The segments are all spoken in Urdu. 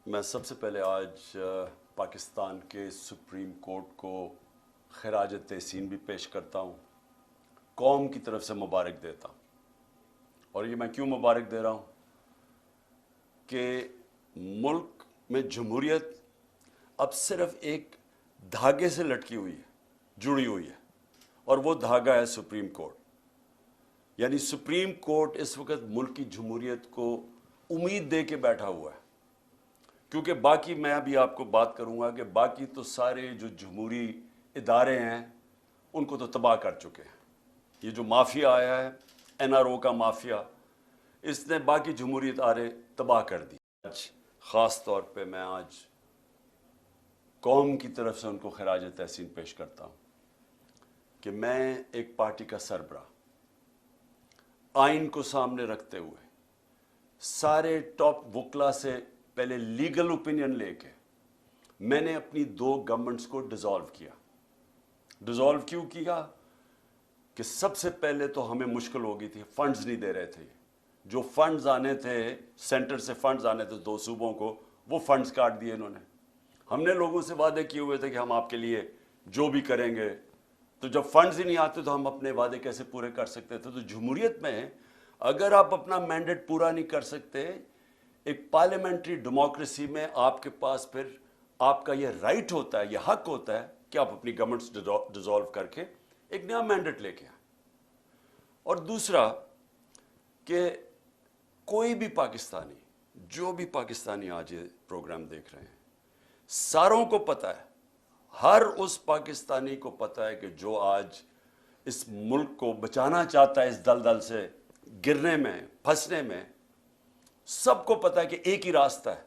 میں سب سے پہلے آج پاکستان کے سپریم کورٹ کو خراج تحسین بھی پیش کرتا ہوں، قوم کی طرف سے مبارک دیتا ہوں۔ اور یہ میں کیوں مبارک دے رہا ہوں کہ ملک میں جمہوریت اب صرف ایک دھاگے سے لٹکی ہوئی ہے، جڑی ہوئی ہے، اور وہ دھاگا ہے سپریم کورٹ۔ یعنی سپریم کورٹ اس وقت ملک کی جمہوریت کو امید دے کے بیٹھا ہوا ہے، کیونکہ باقی میں ابھی آپ کو بات کروں گا کہ باقی تو سارے جو جمہوری ادارے ہیں ان کو تو تباہ کر چکے ہیں۔ یہ جو مافیا آیا ہے، این آر او کا مافیا، اس نے باقی جمہوری ادارے تباہ کر دی۔ آج خاص طور پہ میں آج قوم کی طرف سے ان کو خراج تحسین پیش کرتا ہوں کہ میں ایک پارٹی کا سربراہ آئین کو سامنے رکھتے ہوئے سارے ٹاپ وکلا سے پہلے لیگل اوپینین لے کے میں نے اپنی 2 گورنمنٹس کو ڈیزالو کیا۔ ڈیزالو کیوں کیا؟ کہ سب سے پہلے تو ہمیں مشکل ہو گئی تھی، فنڈز نہیں دے رہے تھے۔ جو فنڈز آنے تھے، سینٹر سے فنڈز آنے تھے 2 صوبوں کو، وہ فنڈز کاٹ دیے انہوں نے۔ ہم نے لوگوں سے وعدے کیے ہوئے تھے کہ ہم آپ کے لیے جو بھی کریں گے، تو جب فنڈز ہی نہیں آتے تو ہم اپنے وعدے کیسے پورے کر سکتے تھے؟ تو جمہوریت میں اگر آپ اپنا مینڈیٹ پورا نہیں کر سکتے، ایک پارلیمنٹری ڈیموکریسی میں آپ کے پاس پھر آپ کا یہ رائٹ ہوتا ہے، یہ حق ہوتا ہے کہ آپ اپنی گورنمنٹس ڈیزالو کر کے ایک نیا مینڈیٹ لے کے آئیں۔ اور دوسرا کہ کوئی بھی پاکستانی، جو بھی پاکستانی آج یہ پروگرام دیکھ رہے ہیں، ساروں کو پتہ ہے، ہر اس پاکستانی کو پتہ ہے کہ جو آج اس ملک کو بچانا چاہتا ہے اس دلدل سے گرنے میں، پھنسنے میں، سب کو پتہ ہے کہ ایک ہی راستہ ہے،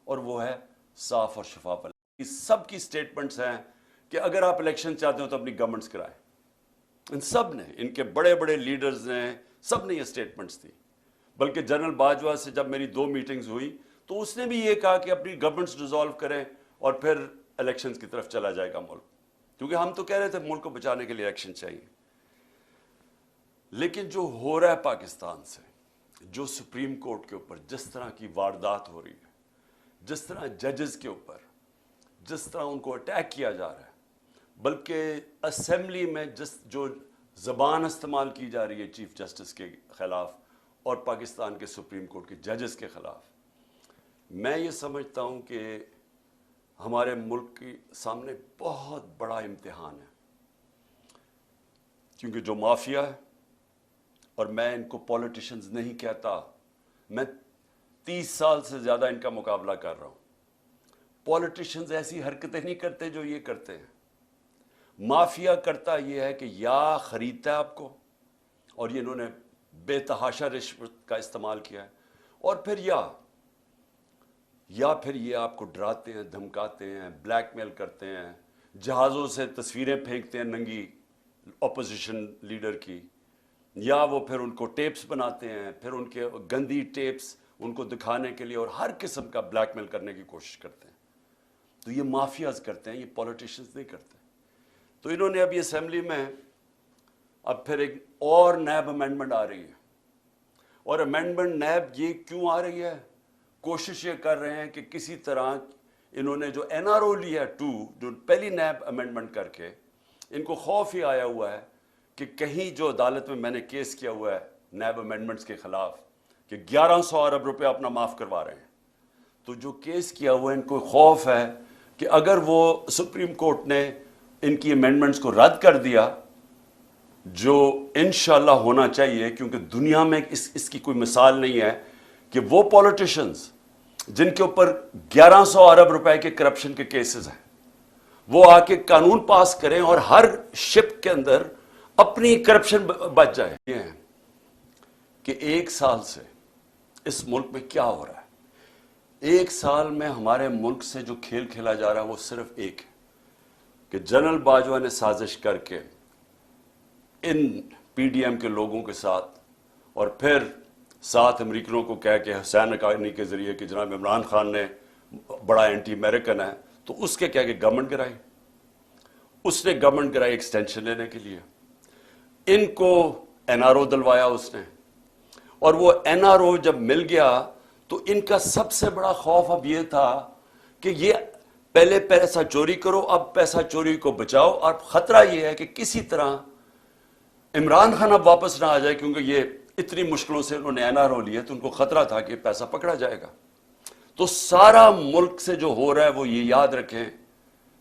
اور وہ ہے صاف اور شفاف۔ سب کی سٹیٹمنٹس ہیں کہ اگر آپ الیکشن چاہتے ہو تو اپنی گورنمنٹس کرائیں۔ ان سب نے، ان کے بڑے بڑے لیڈرز نے، سب نے یہ سٹیٹمنٹس دی۔ بلکہ جنرل باجوہ سے جب میری 2 میٹنگز ہوئی تو اس نے بھی یہ کہا کہ اپنی گورنمنٹس ڈیزالو کریں اور پھر الیکشنز کی طرف چلا جائے گا ملک، کیونکہ ہم تو کہہ رہے تھے ملک کو بچانے کے لیے الیکشن چاہیے۔ لیکن جو ہو رہا ہے پاکستان سے، جو سپریم کورٹ کے اوپر جس طرح کی واردات ہو رہی ہے، جس طرح ججز کے اوپر جس طرح ان کو اٹیک کیا جا رہا ہے، بلکہ اسمبلی میں جو زبان استعمال کی جا رہی ہے چیف جسٹس کے خلاف اور پاکستان کے سپریم کورٹ کے ججز کے خلاف، میں یہ سمجھتا ہوں کہ ہمارے ملک کے سامنے بہت بڑا امتحان ہے۔ کیونکہ جو مافیا ہے، اور میں ان کو پولیٹیشنز نہیں کہتا، میں 30 سال سے زیادہ ان کا مقابلہ کر رہا ہوں۔ پولیٹیشنز ایسی حرکتیں نہیں کرتے جو یہ کرتے ہیں۔ مافیا کرتا یہ ہے کہ یا خریدتا ہے آپ کو، اور یہ انہوں نے بے تحاشا رشوت کا استعمال کیا ہے، اور پھر یا پھر یہ آپ کو ڈراتے ہیں، دھمکاتے ہیں، بلیک میل کرتے ہیں، جہازوں سے تصویریں پھینکتے ہیں ننگی اپوزیشن لیڈر کی، یا وہ پھر ان کو ٹیپس بناتے ہیں، پھر ان کے گندی ٹیپس ان کو دکھانے کے لیے اور ہر قسم کا بلیک میل کرنے کی کوشش کرتے ہیں۔ تو یہ مافیاز کرتے ہیں، یہ پولیٹیشنز نہیں کرتے۔ تو انہوں نے اب یہ اسمبلی میں اب پھر ایک اور نیب امینڈمنٹ آ رہی ہے، اور امینڈمنٹ نیب یہ کیوں آ رہی ہے؟ کوشش یہ کر رہے ہیں کہ کسی طرح انہوں نے جو این آر او لی ہے 2، جو پہلی نیب امینڈمنٹ کر کے، ان کو خوف ہی آیا ہوا ہے کہ کہیں جو عدالت میں نے کیس کیا ہوا ہے نیب امینڈمنٹس کے خلاف کہ 1100 ارب روپے اپنا معاف کروا رہے ہیں، تو جو کیس کیا ہوا ہے ان کو خوف ہے کہ اگر وہ سپریم کورٹ نے ان کی امینڈمنٹس کو رد کر دیا، جو انشاءاللہ ہونا چاہیے، کیونکہ دنیا میں اس کی کوئی مثال نہیں ہے کہ وہ پولیٹیشنز جن کے اوپر 1100 ارب روپے کے کرپشن کے کیسز ہیں، وہ آ کے قانون پاس کریں اور ہر شپ کے اندر اپنی کرپشن بچ جائے۔ یہ ہے کہ 1 سال سے اس ملک میں کیا ہو رہا ہے؟ 1 سال میں ہمارے ملک سے جو کھیل کھیلا جا رہا ہے وہ صرف ایک ہے کہ جنرل باجوہ نے سازش کر کے ان پی ڈی ایم کے لوگوں کے ساتھ، اور پھر ساتھ امریکنوں کو کہہ کے حسین حقانی کے ذریعے کہ جناب عمران خان نے بڑا اینٹی امریکن ہے، تو اس کے کہہ کے گورنمنٹ گرائی۔ اس نے گورنمنٹ گرائی ایکسٹینشن لینے کے لیے، ان کو این آر او دلوایا اس نے، اور وہ این آر او جب مل گیا تو ان کا سب سے بڑا خوف اب یہ تھا کہ یہ پہلے پیسہ چوری کرو، اب پیسہ چوری کو بچاؤ، اور خطرہ یہ ہے کہ کسی طرح عمران خان اب واپس نہ آ جائے، کیونکہ یہ اتنی مشکلوں سے انہوں نے NRO لیا تو ان کو خطرہ تھا کہ پیسہ پکڑا جائے گا۔ تو سارا ملک سے جو ہو رہا ہے وہ یہ یاد رکھیں،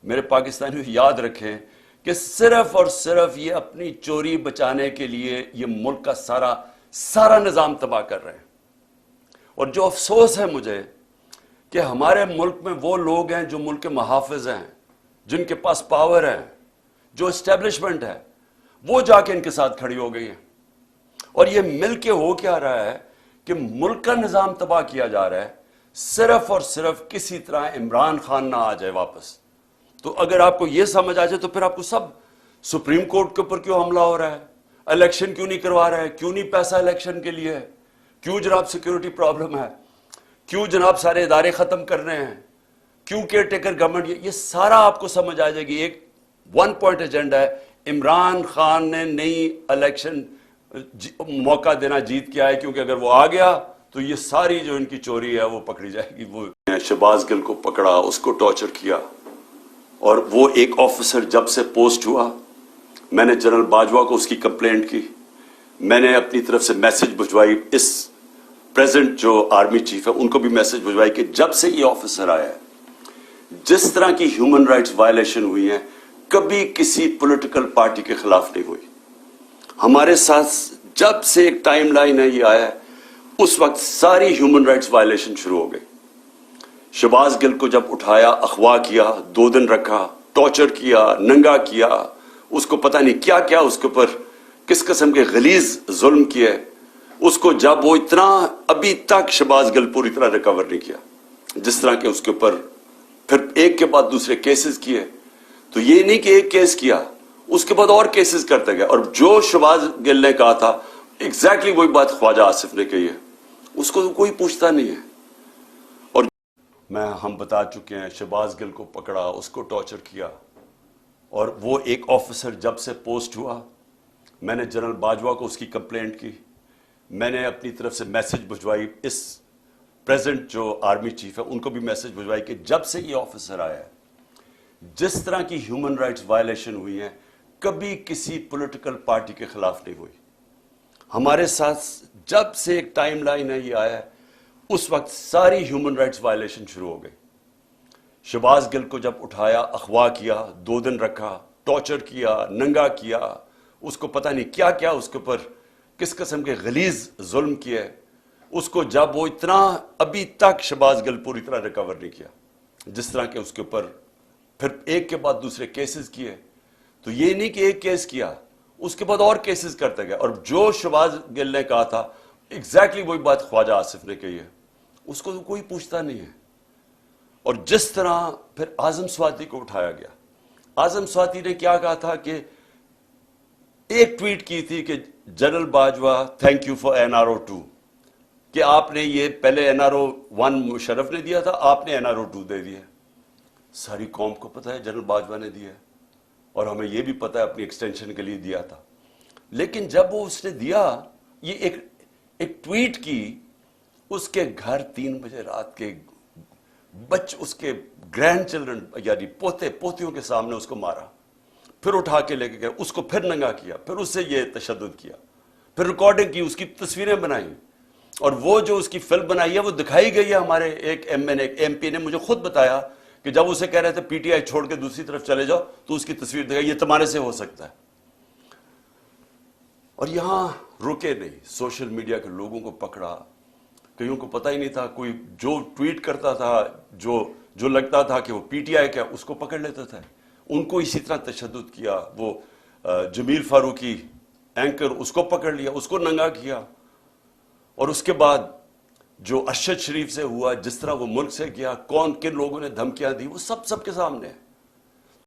میرے پاکستانیوں یاد رکھیں کہ صرف اور صرف یہ اپنی چوری بچانے کے لیے یہ ملک کا سارا نظام تباہ کر رہے ہیں۔ اور جو افسوس ہے مجھے کہ ہمارے ملک میں وہ لوگ ہیں جو ملک کے محافظ ہیں، جن کے پاس پاور ہے، جو اسٹیبلشمنٹ ہے، وہ جا کے ان کے ساتھ کھڑی ہو گئی ہیں، اور یہ مل کے ہو کیا رہا ہے کہ ملک کا نظام تباہ کیا جا رہا ہے، صرف اور صرف کسی طرح عمران خان نہ آ جائے واپس۔ تو اگر آپ کو یہ سمجھ آ جائے تو پھر آپ کو سب سپریم کورٹ کے اوپر کیوں حملہ ہو رہا ہے، الیکشن کیوں نہیں کروا رہا ہے، کیوں نہیں پیسہ الیکشن کے لیے ہے، کیوں جناب سیکیورٹی پرابلم ہے، کیوں جناب سارے ادارے ختم کر رہے ہیں، کیوں کیئر ٹیکر گورنمنٹ، یہ سارا آپ کو سمجھ آ جائے گی۔ ایک ون پوائنٹ ایجنڈا ہے، عمران خان نے نئی الیکشن موقع دینا جیت کے آئے، کیونکہ اگر وہ آ گیا تو یہ ساری جو ان کی چوری ہے وہ پکڑی جائے گی۔ وہ شہباز گل کو پکڑا، اس کو ٹارچر کیا، اور وہ ایک آفیسر جب سے پوسٹ ہوا، میں نے جنرل باجوہ کو اس کی کمپلینٹ کی، میں نے اپنی طرف سے میسج بھجوائی، اس پریزنٹ جو آرمی چیف ہے ان کو بھی میسج بھجوائی کہ جب سے یہ آفیسر آیا ہے جس طرح کی ہیومن رائٹس وائلیشن ہوئی ہیں کبھی کسی پولیٹیکل پارٹی کے خلاف نہیں ہوئی۔ ہمارے ساتھ جب سے ایک ٹائم لائن ہے یہ آیا ہے اس وقت ساری ہیومن رائٹس وائلیشن شروع ہو گئی۔ شہباز گل کو جب اٹھایا، اغوا کیا، 2 دن رکھا، ٹارچر کیا، ننگا کیا، اس کو پتہ نہیں کیا کیا اس کے اوپر کس قسم کے غلیظ ظلم کیے، اس کو جب وہ اتنا ابھی تک شہباز گل پوری طرح ریکور نہیں کیا، جس طرح کہ اس کے اوپر پھر ایک کے بعد دوسرے کیسز کیے، تو یہ نہیں کہ ایک کیس کیا، اس کے بعد اور کیسز کرتے گئے، اور جو شہباز گل نے کہا تھا ایگزیکٹلی وہی بات خواجہ آصف نے کہی ہے، اس کو کوئی پوچھتا نہیں ہے۔ اور ہم بتا چکے ہیں، شہباز گل کو پکڑا، اس کو ٹارچر کیا، اور وہ ایک آفیسر جب سے پوسٹ ہوا، میں نے جنرل باجوہ کو اس کی کمپلینٹ کی، میں نے اپنی طرف سے میسج بھجوائی، اس پریزنٹ جو آرمی چیف ہے ان کو بھی میسج بھجوائی کہ جب سے یہ آفیسر آیا ہے جس طرح کی ہیومن رائٹس وائلیشن ہوئی ہیں کبھی کسی پولیٹیکل پارٹی کے خلاف نہیں ہوئی۔ ہمارے ساتھ جب سے ایک ٹائم لائن ہے یہ آیا ہے اس وقت ساری ہیومن رائٹس وائلیشن شروع ہو گئی۔ شہباز گل کو جب اٹھایا، اغوا کیا، 2 دن رکھا، ٹارچر کیا، ننگا کیا، اس کو پتہ نہیں کیا کیا اس کے اوپر کس قسم کے غلیظ ظلم کیے، اس کو جب وہ اتنا ابھی تک شہباز گل پوری طرح ریکور نہیں کیا، جس طرح کہ اس کے اوپر پھر ایک کے بعد دوسرے کیسز کیے، تو یہ نہیں کہ ایک کیس کیا، اس کے بعد اور کیسز کرتے گئے، اور جو شہباز گل نے کہا تھا ایگزیکٹلی وہی بات خواجہ آصف نے کہی ہے، اس کو کوئی پوچھتا نہیں ہے۔ اور جس طرح پھر اعظم سواتی کو اٹھایا گیا، اعظم سواتی نے کیا کہا تھا کہ ایک ٹویٹ کی تھی کہ general Bajwa thank you for NRO 2، کہ آپ نے یہ پہلے NRO 1 مشرف نے دیا تھا، آپ نے NRO 2 دے دیا۔ ساری قوم کو پتہ ہے جنرل باجوہ نے دیا ہے، اور ہمیں یہ بھی پتہ ہے اپنی ایکسٹینشن کے لیے دیا تھا، لیکن جب وہ اس نے دیا، یہ ایک ٹویٹ کی، اس کے گھر 3 بجے رات کے اس کے گرینڈ چلڈرن یعنی پوتے پوتیوں کے سامنے اس کو مارا، پھر اٹھا کے لے کے گئے، اس کو پھر ننگا کیا، پھر اس سے یہ تشدد کیا، پھر ریکارڈنگ کی، اس کی تصویریں بنائیں، اور وہ جو اس کی فلم بنائی ہے وہ دکھائی گئی ہے۔ ہمارے ایک MP نے مجھے خود بتایا کہ جب اسے کہہ رہے تھے PTI چھوڑ کے دوسری طرف چلے جاؤ تو اس کی تصویر دکھائی، یہ تمہارے سے ہو سکتا ہے۔ اور یہاں رکے نہیں، سوشل میڈیا کے لوگوں کو پکڑا، کئیوں کو پتہ ہی نہیں تھا، کوئی جو ٹویٹ کرتا تھا، جو لگتا تھا کہ وہ PTI کیا، اس کو پکڑ لیتا تھا، ان کو اسی طرح تشدد کیا۔ وہ جمیل فاروقی اینکر، اس کو پکڑ لیا، اس کو ننگا کیا، اور اس کے بعد جو ارشد شریف سے ہوا، جس طرح وہ ملک سے کیا، کن لوگوں نے دھمکیاں دی، وہ سب کے سامنے ہے۔